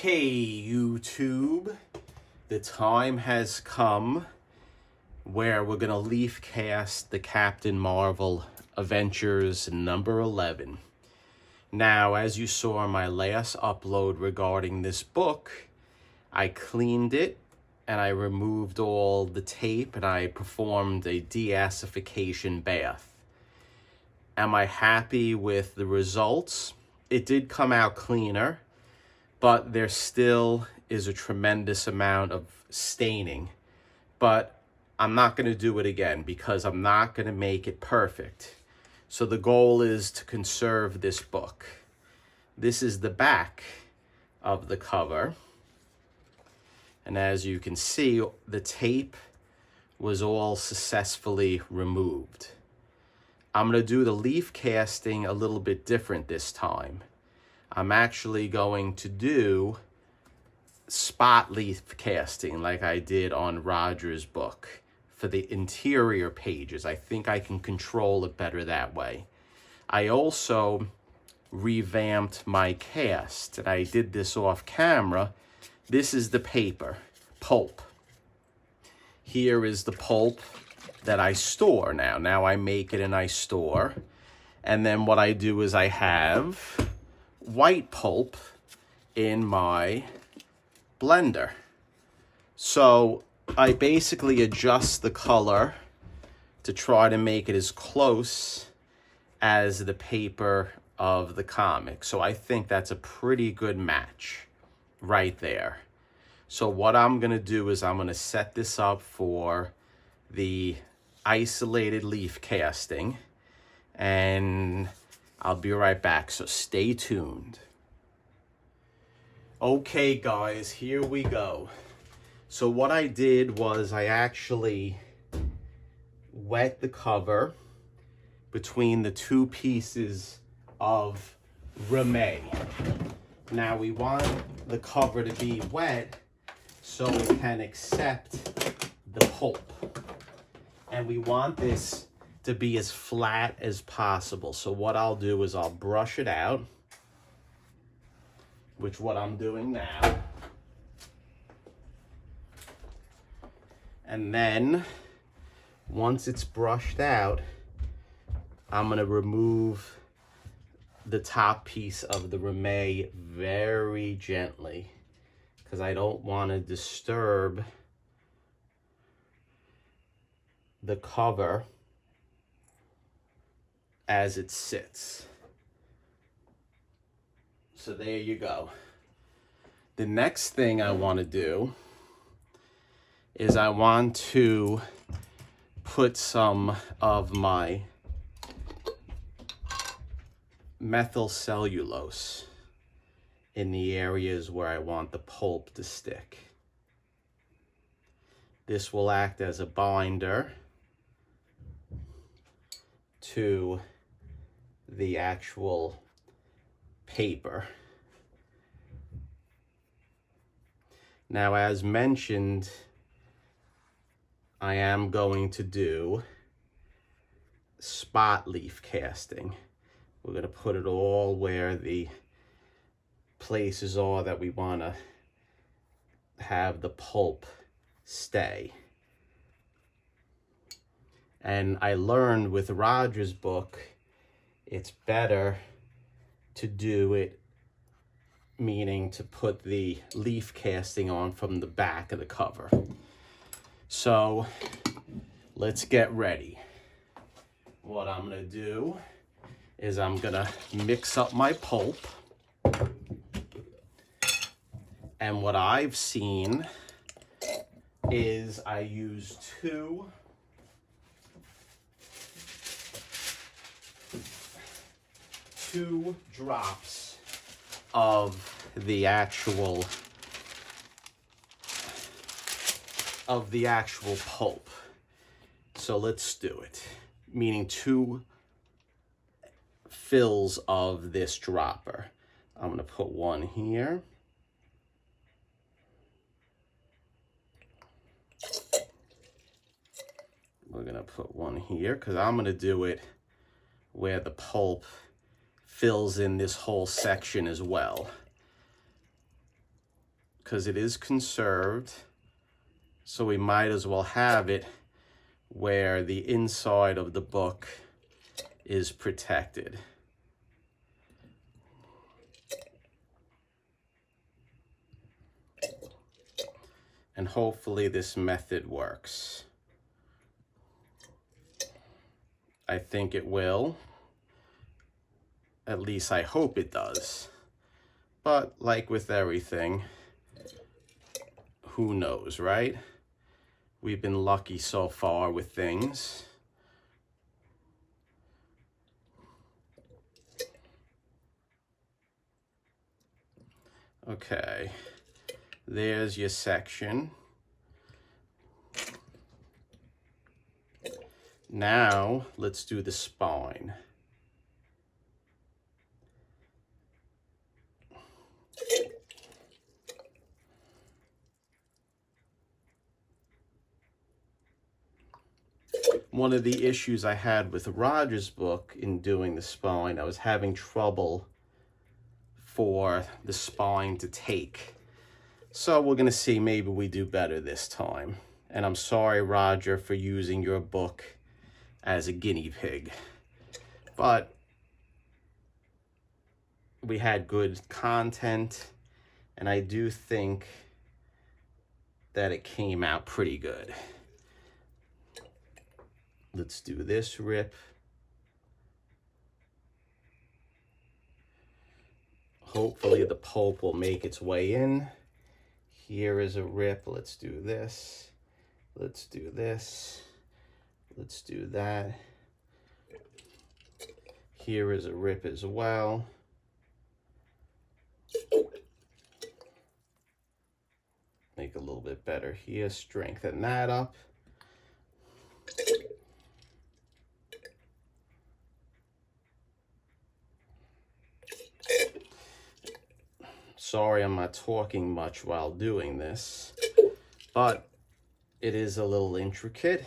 Okay, YouTube, the time has come where we're going to leaf cast the Captain Marvel Adventures number 11. Now, as you saw in my last upload regarding this book, I cleaned it and I removed all the tape and I performed a deacidification bath. Am I happy with the results? It did come out cleaner, but there still is a tremendous amount of staining. But I'm not going to do it again because I'm not going to make it perfect. So the goal is to conserve this book. This is the back of the cover. And as you can see, the tape was all successfully removed. I'm going to do the leaf casting a little bit different this time. I'm actually going to do spot leaf casting like I did on Roger's book for the interior pages. I think I can control it better that way. I also revamped my cast, and I did this off camera. This is the paper, pulp. Here is the pulp that I store now. Now I make it and I store. And then what I do is I have white pulp in my blender. So I basically adjust the color to try to make it as close as the paper of the comic. So I think that's a pretty good match right there. So what I'm going to do is I'm going to set this up for the isolated leaf casting, and I'll be right back, so stay tuned. Okay, guys, here we go. So what I did was I actually wet the cover between the two pieces of Ramay. Now we want the cover to be wet so it can accept the pulp. And we want this to be as flat as possible. So what I'll do is I'll brush it out, which what I'm doing now. And then once it's brushed out, I'm gonna remove the top piece of the Ramay very gently because I don't want to disturb the cover as it sits. So there you go. The next thing I want to do is I want to put some of my methyl cellulose in the areas where I want the pulp to stick. This will act as a binder to the actual paper. Now, as mentioned, I am going to do spot leaf casting. We're going to put it all where the places are that we want to have the pulp stay. And I learned with Roger's book, it's better to do it, meaning to put the leaf casting on from the back of the cover. So let's get ready. What I'm going to do is I'm going to mix up my pulp. And what I've seen is I use two drops of the actual pulp. So let's do it. Meaning 2 fills of this dropper. I'm going to put one here. We're going to put one here because I'm going to do it where the pulp fills in this whole section as well. because it is conserved. So we might as well have it where the inside of the book is protected. And hopefully this method works. I think it will. At least I hope it does. But like with everything, who knows, right? We've been lucky so far with things. Okay, there's your section. Now, let's do the spine. One of the issues I had with Roger's book in doing the spine, I was having trouble for the spine to take. So we're gonna see, maybe we do better this time. And I'm sorry, Roger, for using your book as a guinea pig. But we had good content, and I do think that it came out pretty good. Let's do this rip. Hopefully the pulp will make its way in. Here is a rip. Let's do this. Let's do this. Let's do that. Here is a rip as well. Make a little bit better here. Strengthen that up. Sorry, I'm not talking much while doing this, but it is a little intricate.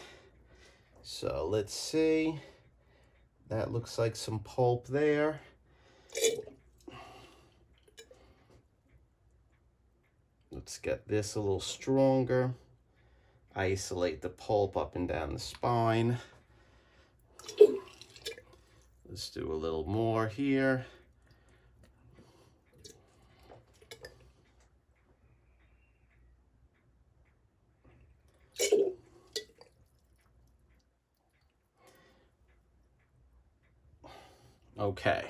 So let's see. That looks like some pulp there. Let's get this a little stronger. Isolate the pulp up and down the spine. Let's do a little more here. Okay,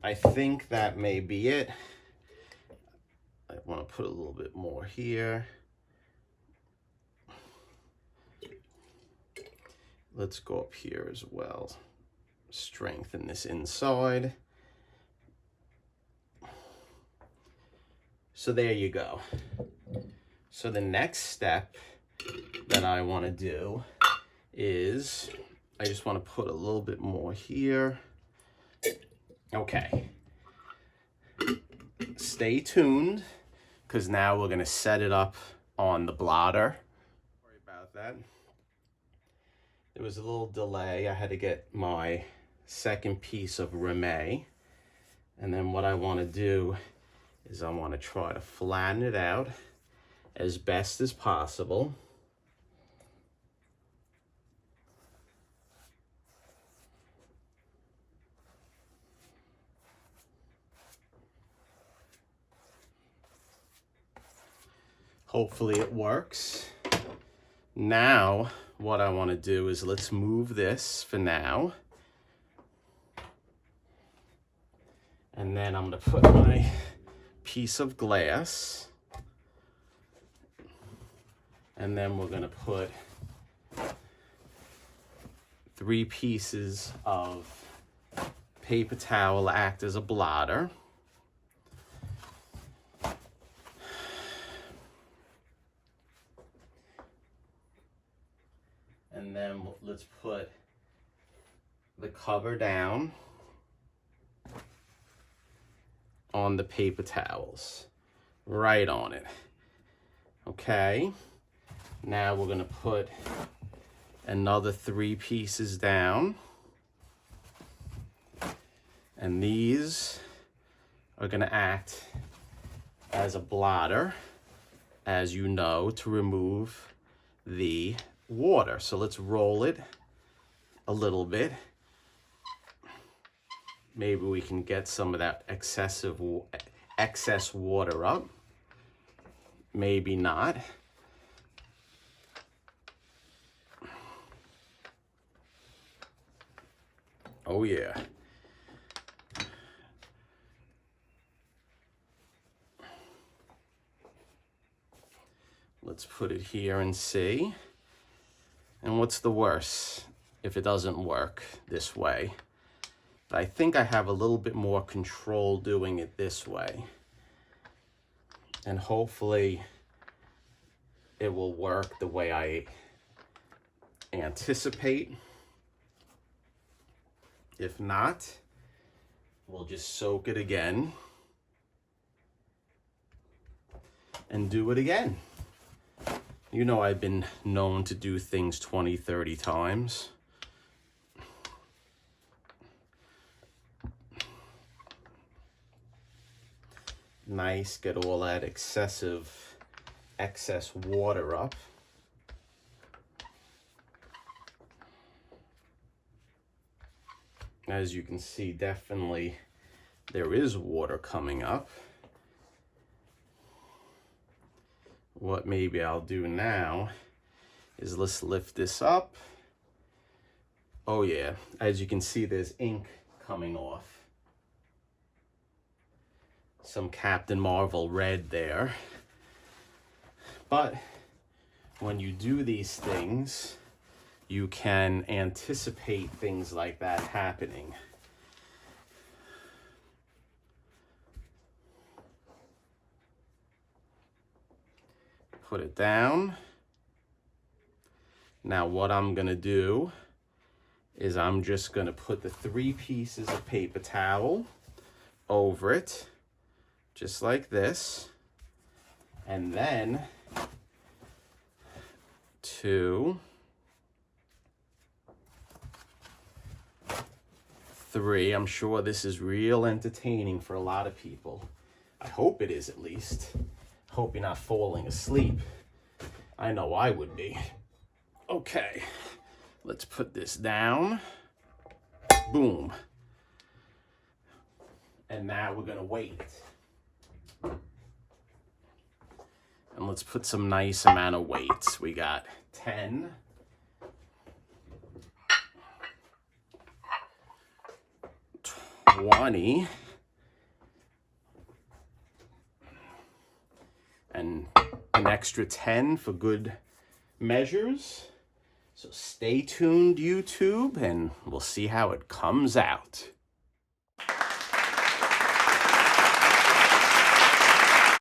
I think that may be it. I want to put a little bit more here. Let's go up here as well. Strengthen this inside. So there you go. So the next step that I want to do is, I just want to put a little bit more here. Okay. Stay tuned, because now we're going to set it up on the blotter. Sorry about that. There was a little delay. I had to get my second piece of rame. And then what I want to do is I want to try to flatten it out as best as possible. Hopefully it works. Now, what I want to do is let's move this for now. And then I'm going to put my piece of glass. And then we're going to put 3 pieces of paper towel, act as a blotter. And then let's put the cover down on the paper towels, right on it. Okay, now we're gonna put another 3 pieces down. And these are gonna act as a blotter, as you know, to remove the water. So let's roll it a little bit. Maybe we can get some of that excess water up. Maybe not. Oh yeah. Let's put it here and see. And what's the worst if it doesn't work this way? But I think I have a little bit more control doing it this way. And hopefully it will work the way I anticipate. If not, we'll just soak it again and do it again. You know, I've been known to do things 20, 30 times. Nice, get all that excess water up. As you can see, definitely there is water coming up. What maybe I'll do now is let's lift this up. Oh yeah, as you can see, there's ink coming off. Some Captain Marvel red there. But when you do these things, you can anticipate things like that happening. Put it down. Now what I'm gonna do is I'm just gonna put the 3 pieces of paper towel over it, just like this. And then 2, 3. I'm sure this is real entertaining for a lot of people. I hope it is, at least. Hope you're not falling asleep. I know I would be. Okay, let's put this down. Boom. And now we're gonna wait. And let's put some nice amount of weights. We got 10. 20. And an extra 10 for good measures. So stay tuned, YouTube, and we'll see how it comes out.